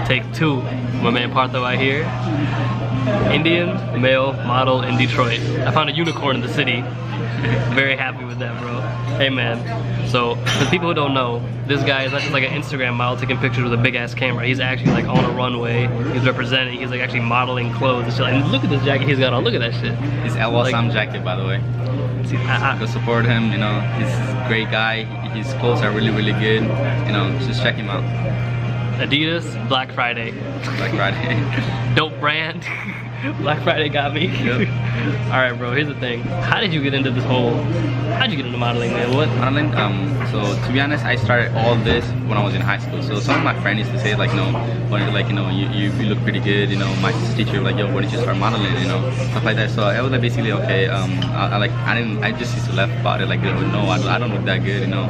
Take 2. My man Partho out here. Indian male model in Detroit. I found a unicorn in the city. Very happy with that, bro. Hey man, so for people who don't know, this guy is not just like an Instagram model taking pictures with a big ass camera. He's actually like on a runway. He's representing. He's like actually modeling clothes and shit. And look at this jacket he's got on. Look at that shit. His Awesome jacket, by the way. See, Go support him. You know, he's a great guy. His clothes are really, really good. You know, just check him out. Adidas, Black Friday. Black Friday. Dope brand. Black Friday got me. Yep. Alright bro, here's the thing. How did you get into this whole, how'd you get into modeling, man? What? Modeling, so to be honest, I started all this when I was in high school. So some of my friends used to say like, you know, when, like, you know, you look pretty good, you know, my teacher like, yo, why did you start modeling, you know, stuff like that. So I was like basically, okay, I just used to laugh about it, like, you know, no, I don't look that good, you know,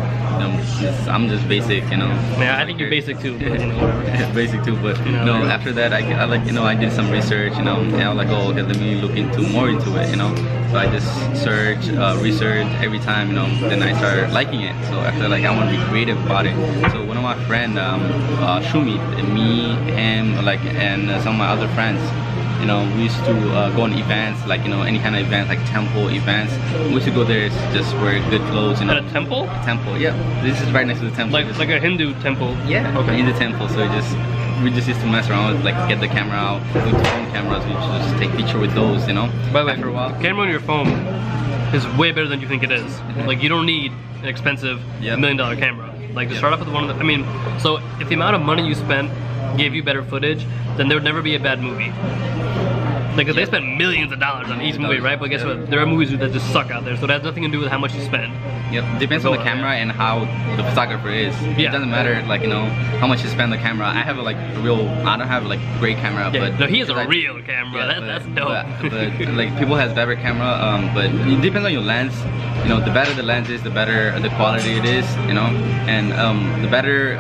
I'm just basic, you know. Man, I think you're basic too, but you know. Basic too, but you know, after that, I like, you know, I did some research, you know, and I was like, oh, okay, let me look more into it, you know. So I just search, research every time, you know. Then I started liking it. So after, like, I want to be creative about it. So one of my friends, Shumi, me, him, like, and some of my other friends, you know, we used to go on events, like, you know, any kind of events, like temple events. We used to go there, just wear good clothes, you know. At a temple? A temple, yeah. This is right next to the temple. Like a Hindu temple? Yeah, okay. In the temple. So we just used to mess around with, like, get the camera out, with the phone cameras, we just take picture with those, you know. By the way, after a while, the camera on your phone is way better than you think it is. Like, you don't need an expensive $1 million camera. Like, to start off with one of the, I mean, so if the amount of money you spent gave you better footage, then there would never be a bad movie. Like, they spend millions of dollars on each movie, right? But guess what? There are movies that just suck out there, so that has nothing to do with how much you spend. Yep, depends on the camera and how the photographer is. Yeah. It doesn't matter, like, you know, how much you spend on the camera. I have like I don't have like great camera, but no, he has a real camera. Yeah, that's dope. But like, people has better camera, but it depends on your lens. You know, the better the lens is, the better the quality it is. You know, and the better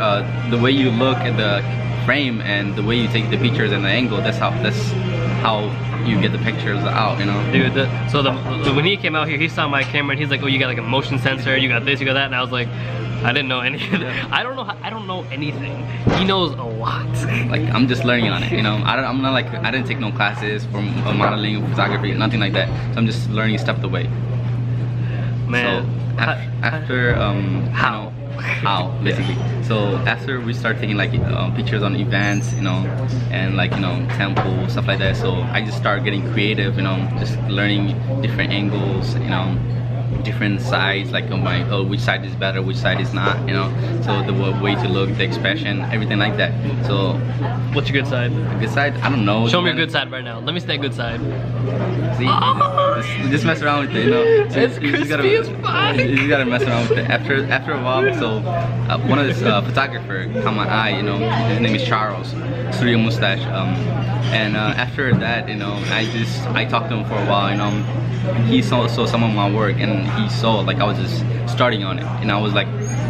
the way you look at the frame and the way you take the pictures and the angle. That's how you get the pictures out, you know. Dude, when he came out here, he saw my camera and he's like, oh, you got like a motion sensor, you got this, you got that, and I was like, I didn't know any of that. I don't know anything. He knows a lot. Like, I'm just learning on it, you know. I'm not like, I didn't take no classes for modeling, photography, nothing like that. So I'm just learning step the way. Man. So after how basically. So after we start taking like pictures on events, you know, and like, you know, temple, stuff like that. So I just start getting creative, you know, just learning different angles, you know, different sides, like which side is better, which side is not, you know. So the way to look, the expression, everything like that. So what's your good side? The good side? I don't know. Show me your good side right now. Let me see that good side. See, just mess around with it, you know. It's crispy as fuck. You gotta mess around with it. After a while, so one of this photographer caught my eye, you know. His name is Charles, Studio Mustache. And after that, you know, I talked to him for a while, you know. He saw some of my work, and he saw like I was just starting on it, and I was like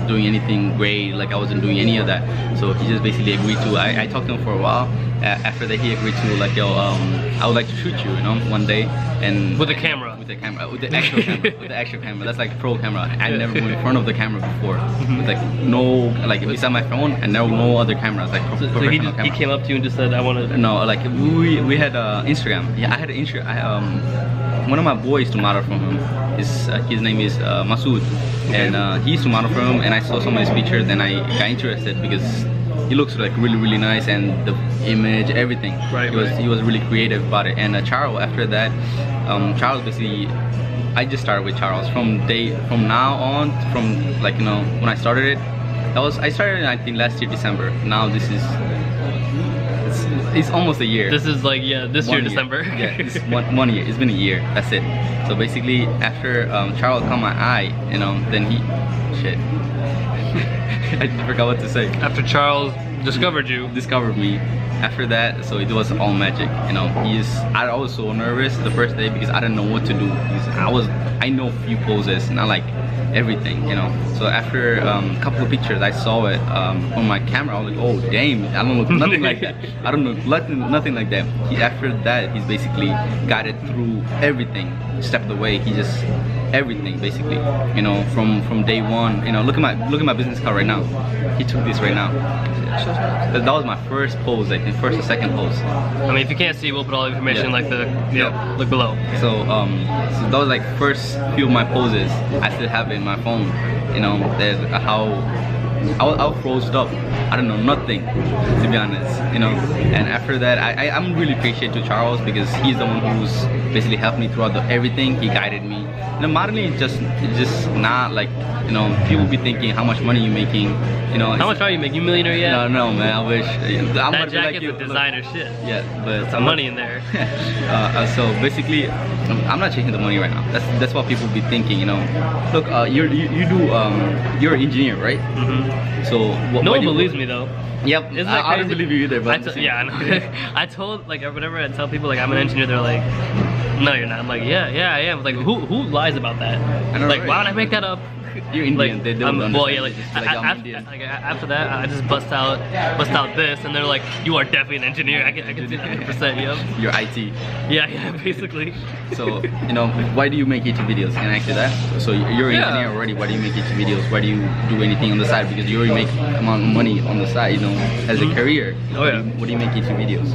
doing anything great, like I wasn't doing any of that. So he just basically agreed to. I talked to him for a while. After that, he agreed to, like, yo, I would like to shoot you, you know, one day, and with the camera. With the actual camera, with the actual camera. That's like pro camera. I never been in front of the camera before. With like no, like beside my phone, and no other cameras, like professional camera. He came up to you and just said, I want to. No, like we had Instagram. Yeah, I had an Instagram. One of my boys to model from him. His name is Masood, and he used to model from him. And I saw some of his pictures, and I got interested because he looks like really nice, and the image, everything. Right. He was really creative about it. And Charles, after that, Charles basically, I just started with Charles from now on, from like, you know, when I started it. I started I think last year December. Now this is. It's almost a year. This is like, yeah, this year December. Yeah, it's one year. It's been a year. That's it. So basically, after Charles caught my eye, you know, then he, shit. I forgot what to say. After Charles discovered me. After that, so it was all magic. You know, I was so nervous the first day because I didn't know what to do. I know a few poses, not like everything, you know. So after a couple of pictures, I saw it on my camera. I was like, oh damn, I don't look nothing like that. I don't look nothing like that. After that, he's basically guided through everything, step of the way. He just everything basically, you know, from day one. You know, look at my business card right now. he took this right now. That was my first pose, like the first or second pose. I mean, if you can't see, we'll put all the information like the look below. So so that was like first few of my poses. I still have it in my phone. You know, there's how I was frozen up. I don't know nothing, to be honest. You know, and after that, I'm really appreciative to Charles because he's the one who's basically helped me throughout everything. He guided me. You know, modeling is just not like, you know, people be thinking how much money you making. You know, how much are you making? You millionaire yet? No, man. I wish. That jacket's a designer shit. Yeah, but some money in there. So basically, I'm not chasing the money right now. That's what people be thinking. You know, look, you're an engineer, right? Mm-hmm. So no one believes me though. Yep, I don't believe you either. But yeah, I know. I told like whenever I tell people like I'm an engineer, they're like, no, you're not. I'm like, yeah, I am. Like, who lies about that? I know, like, right? why would I make that up? You're Indian. Like, they don't understand. well, yeah, like, after that, I just bust out this, and they're like, you are definitely an engineer. I can see 100%. Yep. You're IT. Yeah, basically. So, you know, why do you make YouTube videos? Can I answer that? So you're an engineer already. Why do you make YouTube videos? Why do you do anything on the side? Because you already make amount of money on the side, you know, as a career. Oh yeah. What do you make YouTube videos?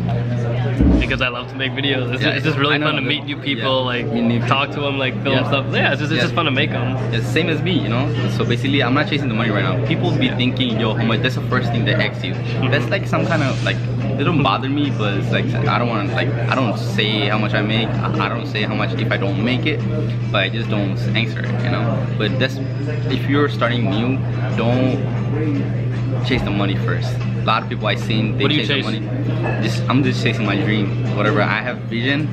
Because I love to make videos. It's just really fun to meet new people, like talk to them, like film stuff. Yeah, it's just fun to make them. It's the same as me, you know. So basically, I'm not chasing the money right now. People be thinking, yo, how much? That's the first thing they ask you. That's like some kind of like, it don't bother me, but it's like I don't want to I don't say how much I make. I don't say how much if I don't make it, but I just don't answer it, you know. But that's if you're starting new, don't chase the money first. A lot of people I seen, they chase the money. I'm just chasing my dream. Whatever I have vision,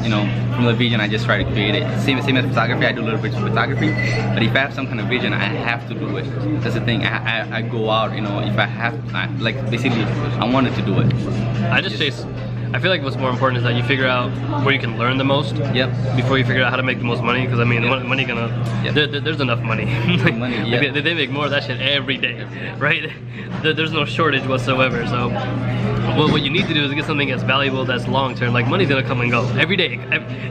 you know, from the vision I just try to create it. Same as photography, I do a little bit of photography. But if I have some kind of vision, I have to do it. That's the thing. I go out, you know, if I have, like basically, I wanted to do it. I just chase. I feel like what's more important is that you figure out where you can learn the most. Yep. Before you figure out how to make the most money, because I mean, money gonna. Yep. There's enough money. Like, money. Yep. Like they make more of that shit every day, right? There's no shortage whatsoever. So, what you need to do is get something that's valuable, that's long term. Like money's gonna come and go every day.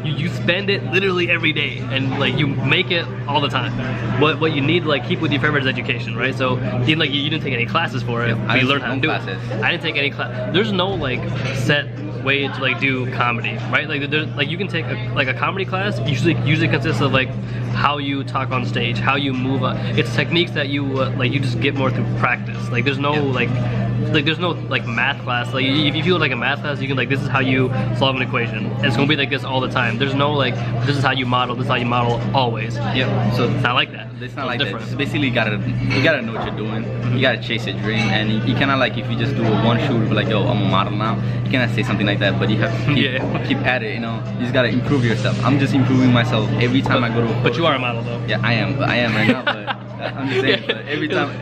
You spend it literally every day, and like you make it all the time. What you need to like keep with your favorite is education, right? So even like you didn't take any classes for it, but you learned how to do it. I didn't take any class. There's no like set way to like do comedy, right? Like there's like you can take a comedy class. Usually consists of like how you talk on stage, how you move. It's techniques that you like you just get more through practice. Like there's no like there's no like math class. Like if you feel like a math class, you can like this is how you solve an equation. And it's gonna be like this all the time. There's no like this is how you model. This is how you model always. Yeah. So it's not like that. It's not like different. That. It's basically you gotta know what you're doing. You gotta chase your dream, and you cannot like if you just do a one shoot, be like yo, I'm a model now. You cannot say something like that. But you have to keep at it. You know, you just gotta improve yourself. I'm just improving myself every time I go to. But you are a model though. Yeah, I am right now. But I'm just saying. But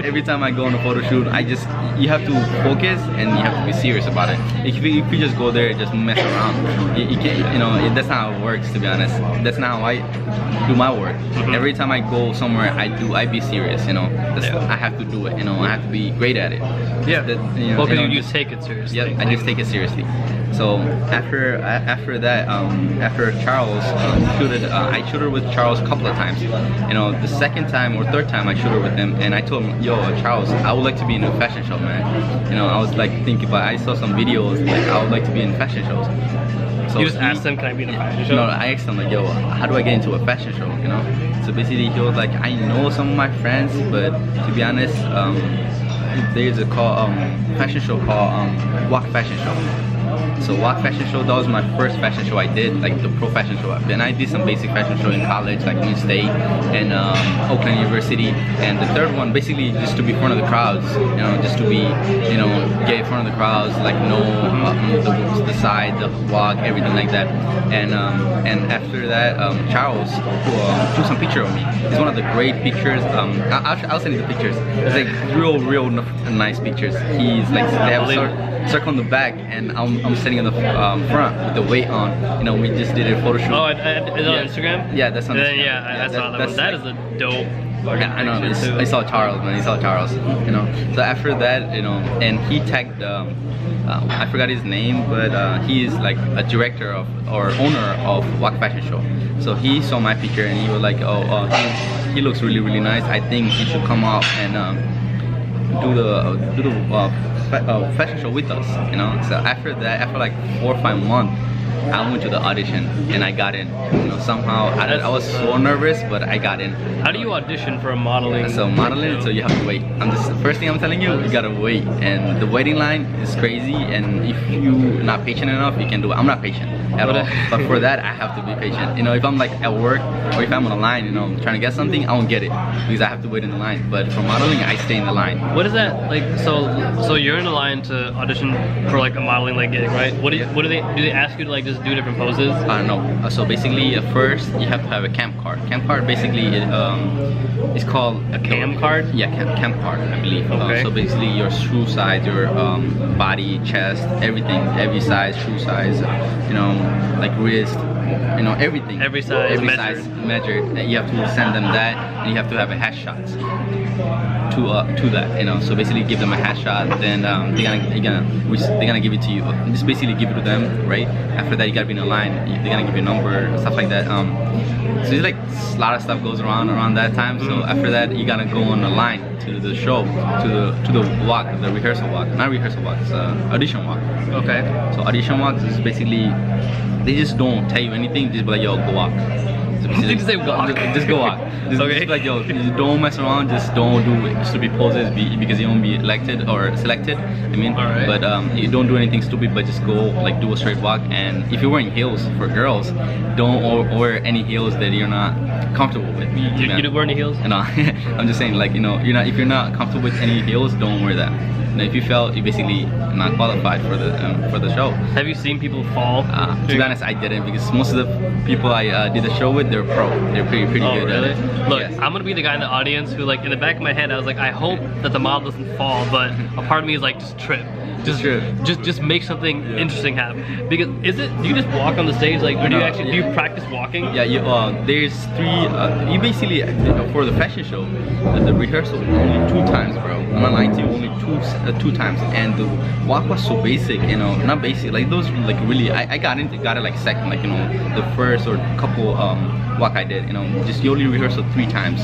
every time I go on a photo shoot, you have to focus and you have to be serious about it. If you just go there and just mess around, you can't. You know, that's not how it works. To be honest, that's not how I do my work. Every time I go somewhere, I be serious. You know, I have to do it. You know, I have to be great at it. Yeah. You take it seriously. Yeah, I just take it seriously. So after that, after Charles shooted, I shooted with Charles a couple of times. You know, the second time or third time I shooted with him, and I told him, yo, Charles, I would like to be in a fashion show, man. You know, I was like thinking, but I saw some videos like I would like to be in fashion shows. So you just asked him, can I be in a fashion show? No, I asked him like, yo, how do I get into a fashion show? You know, so basically he was like, I know some of my friends, but to be honest, there's a fashion show called Walk Fashion Show. So Walk Fashion Show, that was my first fashion show I did, like the pro fashion show. Then I did some basic fashion show in college, like New State and Oakland University. And the third one, basically just to be in front of the crowds, you know, just to be, you know, get in front of the crowds, like know the side, the walk, everything like that. And after that, Charles took some picture of me. It's one of the great pictures. I'll send you the pictures. It's like real nice pictures. He's like they have a circle on the back, and I'm sitting in the front with the weight on. You know, we just did a photo shoot. Oh, is it on Instagram? Yeah, that's on Instagram. Yeah, I saw that one. That is a dope. Yeah, I know. I saw Charles, man. I saw Charles. You know. So after that, you know, and he tagged. I forgot his name, but he is like a director of or owner of Walk Fashion Show. So he saw my picture and he was like, oh, he looks really nice. I think he should come up and fashion show with us, you know. So after that, after like 4 or 5 months, I went to the audition and I got in. You know, somehow I was so nervous, but I got in. How do you audition for a modeling? So modeling, so you have to wait. The first thing I'm telling you, you gotta wait, and the waiting line is crazy. And if you're not patient enough, you can do it. I'm not patient at all, but for that I have to be patient. You know, if I'm like at work or if I'm on a line, you know, I'm trying to get something, I won't get it because I have to wait in the line. But for modeling, I stay in the line. What is that like? So you're in the line to audition for like a modeling like gig, right? What do they ask you to like just do different poses? No. So basically, first you have to have a camp card. Camp card basically it's called A cam card? Yeah, camp card, I believe. Okay. So basically, your shoe size, your body, chest, everything, every size, shoe size, you know, like wrist, you know, everything. Every size measured. And you have to send them that, and you have to have a headshot to that, you know. So basically, give them a headshot, then they're gonna give it to you. Just basically give it to them, right? After that, you gotta be in a line. They're gonna give you a number, stuff like that. So it's like a lot of stuff goes around that time. So after that, you gotta go on the line to the show, to the walk, the rehearsal walk. Not rehearsal walk, it's audition walk. Okay. So audition walk is basically, they just don't tell you anything. Just be like, yo, go walk. So just say walk. Just go walk. Just, Okay. just like, yo, just don't mess around. Just don't do stupid poses because you won't be elected or selected. I mean, Alright. but you don't do anything stupid. But just go like do a straight walk. And if you're wearing heels for girls, don't wear any heels that you're not comfortable with. You do wear any heels? No, I'm just saying, like, you know, if you're not comfortable with any heels, don't wear that. And if you fell, you basically not qualified for the show. Have you seen people fall? To be honest, I didn't, because most of the people I did the show with, they're pro. They're pretty Oh, good really? at it. Look, Yes. I'm gonna be the guy in the audience who, like, in the back of my head, I was like, I hope that the model doesn't fall, but a part of me is like, just trip. Just make something interesting happen. Because do you just walk on the stage, like, or do you actually do you practice walking? Yeah, there's 3. You basically for the fashion show, the rehearsal only 2 times, bro. I'm not lying to you, only 2 times, and the walk was so basic, you know, not basic, like those like really. I got it like second, like, you know, the first or couple walk I did, you know, just you only rehearsal 3 times,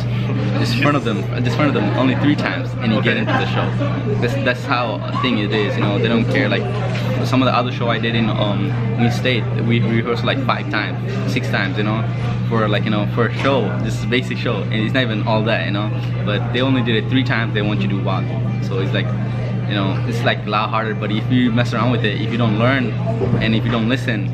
just in front of them, only 3 times, and you get into the show. That's how thing it is, you know. They don't care. Like some of the other show I did in state, we rehearsed like 5 times, 6 times, you know, for like, you know, for a show, just a basic show, and it's not even all that, you know. But they only did it 3 times. They want you to walk, so it's like, you know, it's like a lot harder. But if you mess around with it, if you don't learn, and if you don't listen,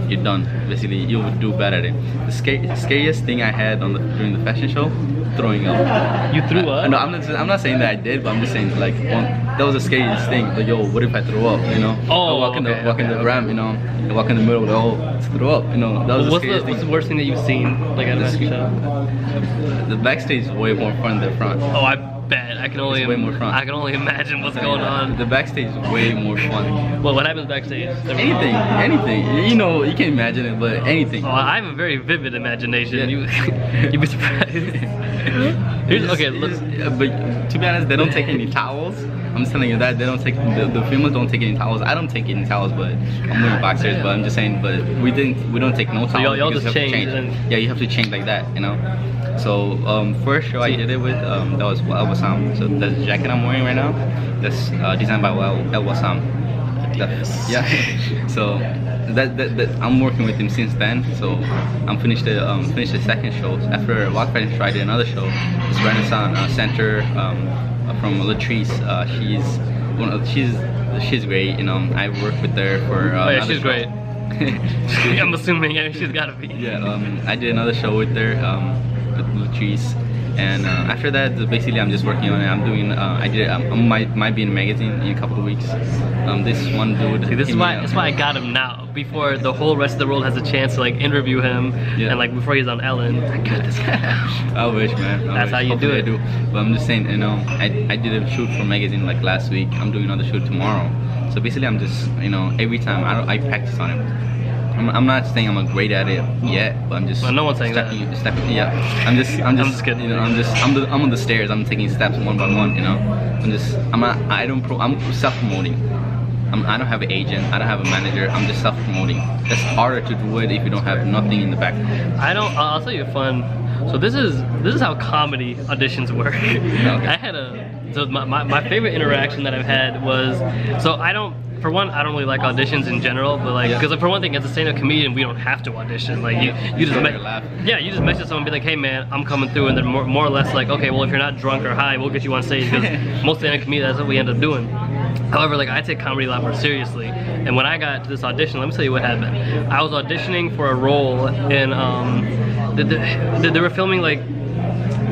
you're done. Basically, you would do bad at it. The scariest thing I had during the fashion show, throwing up. You threw up? No, I'm not saying that I did, but I'm just saying, like, that was the scariest thing. Like, yo, what if I throw up? You know? Oh, I walk in the ramp, you know, I walk in the middle, let's throw up. You know, that was the scariest thing. What's the worst thing that you've seen, like, at a fashion show? The backstage is way more fun than the front. Oh, I bet. I can only It's way more fun. I can only imagine what's going on. The backstage is way more fun. Well, what happens backstage? Anything. You know, you can imagine it, but anything. Oh, I have a very vivid imagination. Yeah. You'd be surprised. Okay, let's. But to be honest, they don't take any towels. I'm just telling you that they don't take the filmers don't take any towels. I don't take any towels, but I'm wearing boxers. But I'm just saying, but we don't take no towels. So y'all because just you have to change. Yeah, you have to change like that, you know. So first show I did it with that was El Wassam. So the jacket I'm wearing right now, that's designed by El Wassam. Yeah. So that I'm working with him since then. So I'm finished the second show. After Walk Fashion Show, I did another show. It's Renaissance Center from Latrice. She's great. You know, I worked with her for. Oh yeah, she's show. great. I'm assuming she's gotta be. Yeah. I did another show with her. With Latrice, and after that, basically I'm just working on it. I'm doing. I might be in a magazine in a couple of weeks. This one dude. See, that's why I got him now. Before the whole rest of the world has a chance to like interview him, and like before he's on Ellen. I got this guy. I wish, man. That's how you do it. But I'm just saying, you know, I did a shoot for a magazine like last week. I'm doing another shoot tomorrow. So basically, I'm just, you know, every time I practice on it. I'm not saying I'm great at it yet, but I'm just. Well, no one's saying stepping. Yeah, I'm just kidding. You know, I'm on the stairs. I'm taking steps one by one. You know, I'm self-promoting. I don't have an agent. I don't have a manager. I'm just self-promoting. It's harder to do it if you don't have nothing in the background. I'll tell you a fun. So this is how comedy auditions work. Okay. I had So my favorite interaction that I've had was, so I don't really like auditions in general, but like, because for one thing, as a stand-up comedian, we don't have to audition. Like you just you just message someone, and be like, hey man, I'm coming through, and then more or less like, okay, well if you're not drunk or high, we'll get you on stage, because most stand-up comedians, that's what we end up doing. However, like I take comedy a lot more seriously, and when I got to this audition, let me tell you what happened. I was auditioning for a role in they were filming like,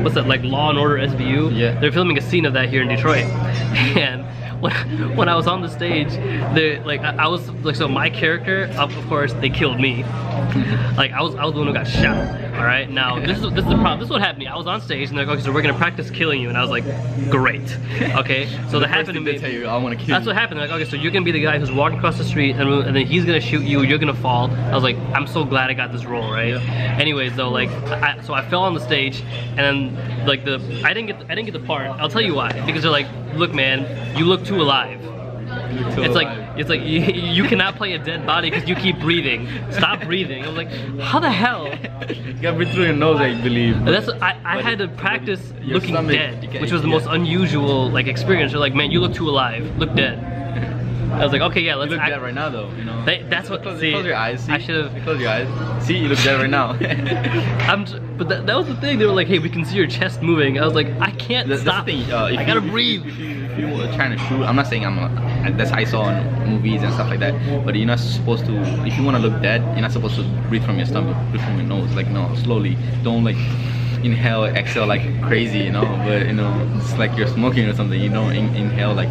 what's that, like Law and Order SVU? Yeah. They're filming a scene of that here in Detroit, and when I was on the stage, I was like, so my character, of course, they killed me. Like I was the one who got shot. All right, now this is the problem. This is what happened to me. I was on stage and they're like, okay, so we're gonna practice killing you, and I was like, great. Okay, so that happened to me. Tell you, I want to kill That's what happened. They're like, okay, so you're gonna be the guy who's walking across the street, and then he's gonna shoot you. You're gonna fall. I was like, I'm so glad I got this role, right? Yeah. Anyways, though, like, so I fell on the stage, and then like I didn't get the part. I'll tell you why. Because they're like, look, man, you look too alive. It's like you cannot play a dead body because you keep breathing. Stop breathing. I was like, how the hell? You gotta breathe through your nose, I believe. I had to practice looking dead, which was the most unusual like experience. They're like, man, you look too alive. Look dead. I was like, okay, yeah, let's. You look dead right now, though. You know. That's what. Close your eyes. See? I should have. Close your eyes. See, you look dead right now. But that was the thing. They were like, hey, we can see your chest moving. I was like, I can't stop. The thing, I gotta breathe. If you were trying to shoot, I'm not saying that's I saw in movies and stuff like that. But you're not supposed to. If you want to look dead, you're not supposed to breathe from your stomach, breathe from your nose. Like no, slowly. Don't like inhale, exhale like crazy, you know. But you know, it's like you're smoking or something. You know, inhale like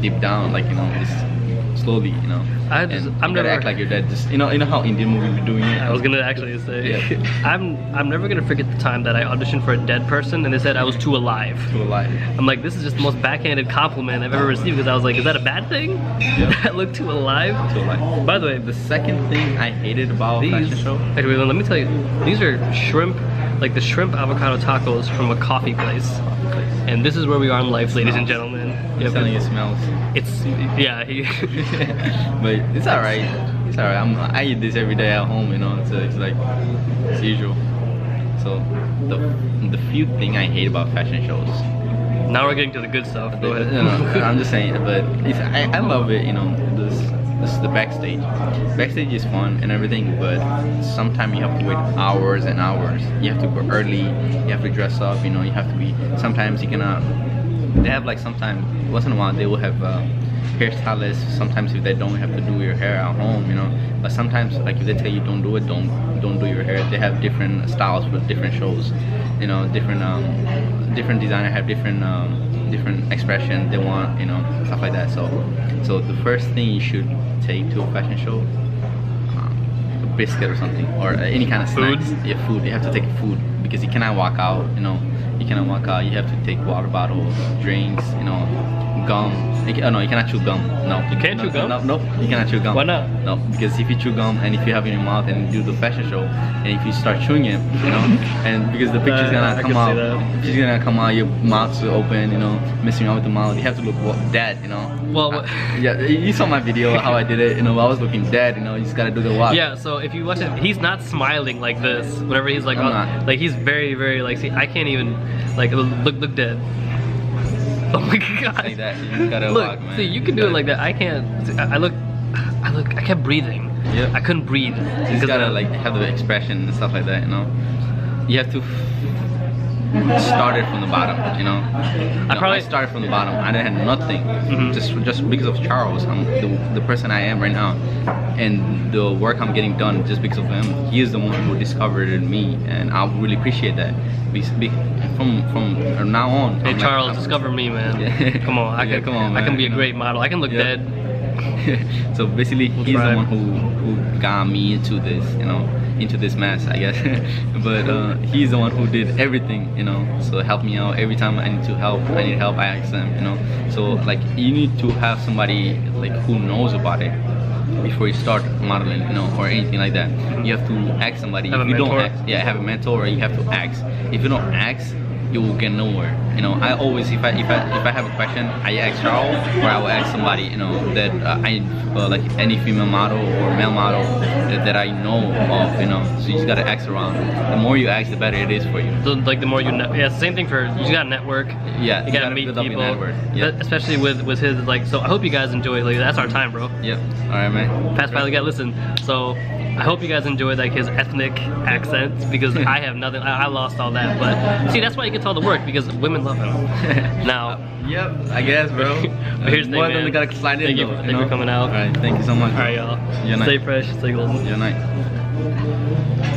deep down, like you know, just slowly, you know. I'm gonna act like you're dead. Just you know how Indian movies are doing it. I was gonna actually say, yeah. I'm never gonna forget the time that I auditioned for a dead person and they said I was too alive. Too alive. I'm like, this is just the most backhanded compliment I've ever received, because I was like, is that a bad thing? Yeah. I look too alive. Too alive. By the way, the second thing I hated about fashion show. Actually, let me tell you, these are shrimp, like the shrimp avocado tacos from a coffee place. And this is where we are in life, ladies and gentlemen. Yep. Telling you it smells. It's but it's alright. It's alright. I eat this every day at home, you know. So it's like it's usual. So the few thing I hate about fashion shows. Now we're getting to the good stuff. Go ahead. No, I'm just saying, but I love it. You know, this is the backstage. Backstage is fun and everything, but sometimes you have to wait hours and hours. You have to go early. You have to dress up. You know, you have to be. Sometimes you cannot. They have like sometimes once in a while they will have hairstylists. Sometimes if they don't have to do your hair at home, you know. But sometimes like if they tell you don't do it, don't do your hair. They have different styles for different shows. You know, different designer have different expression they want. You know, stuff like that. So the first thing you should take to a fashion show, a biscuit or something, or any kind of snacks. Yeah, food. You have to take food because you cannot walk out. You know. You cannot walk out. You have to take water bottles, drinks, you know, gum. No, you cannot chew gum. No, you can't chew gum. No, you cannot chew gum. Why not? No, because if you chew gum and if you have it in your mouth and do the fashion show, and if you start chewing it, you know, and because the picture's gonna come out, picture's gonna come out, your mouth's open, you know, messing around with the mouth. You have to look dead, you know. Well, yeah, you saw my video how I did it. You know, I was looking dead. You know, you just gotta do the walk. Yeah. So if you watch it, he's not smiling like this. Whenever he's like, like he's very, very like. See, I can't even like look dead. Oh my god. Like that. You just gotta look, walk, man. See, you can do it like that. I can't. See, I kept breathing. Yeah. I couldn't breathe. You just gotta like have the expression and stuff like that. You know, you have to started from the bottom, you know. I started from the bottom. I didn't have nothing. Just because of Charles, I'm the person I am right now, and the work I'm getting done just because of him. He is the one who discovered it in me, and I really appreciate that. From now on. Hey Charles, discover me, man. Yeah. Come on, I can be a great model. I can look dead. So basically, he's the one who got me into this, you know, into this mess, I guess. But he's the one who did everything, you know. So help me out every time I need help. I ask them, you know. So like you need to have somebody like who knows about it before you start modeling, you know, or anything like that. You have to ask somebody. If you don't ask, have a mentor, or you have to ask. If you don't ask, you will get nowhere. You know, I always, if I have a question, I ask Charles, or I will ask somebody, you know, that like any female model or male model that I know of, you know. So you just gotta ask around. The more you ask, the better it is for you. So like the more you know, yeah, same thing for, you just gotta network. Yeah, you gotta meet build up your people. network. Yeah. Especially with his, like, so I hope you guys enjoy, like, that's our time, bro. Yep. All right, man. Fast finally got listen. So I hope you guys enjoy like his ethnic accents, because I have nothing. I lost all that. But see, that's why he gets all the work, because women love him. Now. Yep. I guess, bro. But here's the more thing, than man. gotta slide in. Thank you for coming out. All right. Thank you so much. All right, y'all. Your Stay night. fresh. Stay golden. Your night.